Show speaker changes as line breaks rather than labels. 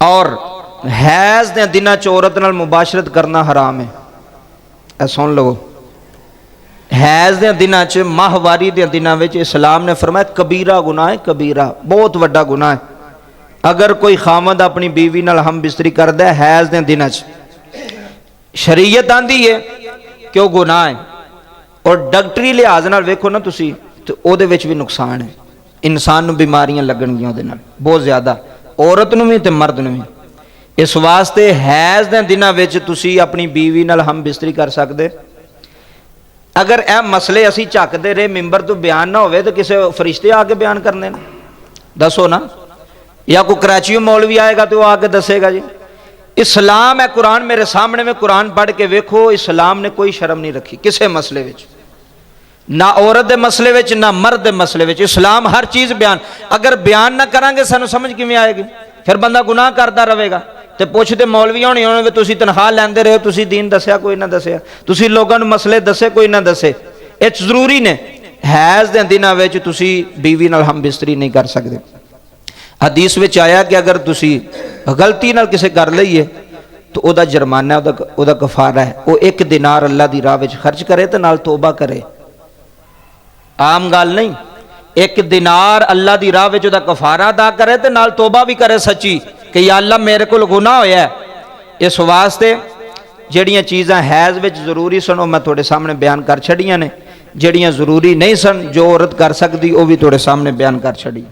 اور حیض دے دناں چ عورت نال مباشرت کرنا حرام ہے. اے سن لو، حیض دے دناں چ ماہواری دے دناں وچ اسلام نے فرمایا کبیرہ گناہ ہے، کبیرہ بہت وڈا گناہ ہے. اگر کوئی خامد اپنی بیوی نال ہم بستری کردا ہے حیض دے دناں چ، شریعت آندی ہے کہ وہ گناہ ہے، اور ڈاکٹری لحاظ نال ویکھو نا تسی تو او دے وچ بھی نقصان ہے. انسان نو بیماریاں لگن گیاں دے نال بہت زیادہ، عورت نو بھی تے مرد نو بھی. اس واسطے حیض دے دناں وچ تسی اپنی بیوی نال ہم بستری کر سکدے. اگر اے مسئلے اسی چکدے رہے ممبر تو بیان نہ ہوئے تو کسے فرشتے آ کے بیان کرنے نا، دسو نا، یا کوئی کراچیوں مولوی آئے گا تو وہ آ کے دسے گا جی. اسلام ہے قرآن میرے سامنے میں، قرآن پڑھ کے ویکھو، اسلام نے کوئی شرم نہیں رکھی کسے مسئلے وچ، نہ عورت دے مسئلے وچ نہ مرد دے مسئلے وچ. اسلام ہر چیز بیان، اگر بیان نہ کریں گے سانو سمجھ کیویں آئے گی؟ پھر بندہ گناہ کرتا رہے گا. تے پوچھتے مولوی ہونے ہونے تسی تنخواہ لیندے رہے ہو، تسی دین دسیا کوئی نہ دسیا، تسی لوگاں نوں مسئلے دسے کوئی نہ دسے. یہ ضروری نے حیض دے دناں وچ تسی بیوی نال ہم بستری نہیں کر سکدے. حدیث وچ آیا کہ اگر تسی غلطی نال کسے کر لئیے تو او دا جرمانہ ہے، او دا کفارہ ہے. او 1 دینار اللہ دی راہ وچ خرچ کرے تے نال توبہ کرے. عام گل نہیں، 1 دینار اللہ دی راہ وچ او دا کفارہ ادا کرے تے نال توبہ بھی کرے سچی کہ یا اللہ میرے کول گناہ ہویا ہے. اس واسطے جڑیاں چیزاں حیض وچ ضروری سن میں تھوڑے سامنے بیان کر چھڑیاں نے، جڑیاں ضروری نہیں سن جو عورت کر سکتی وہ بھی تھوڑے سامنے بیان کر چھڑی.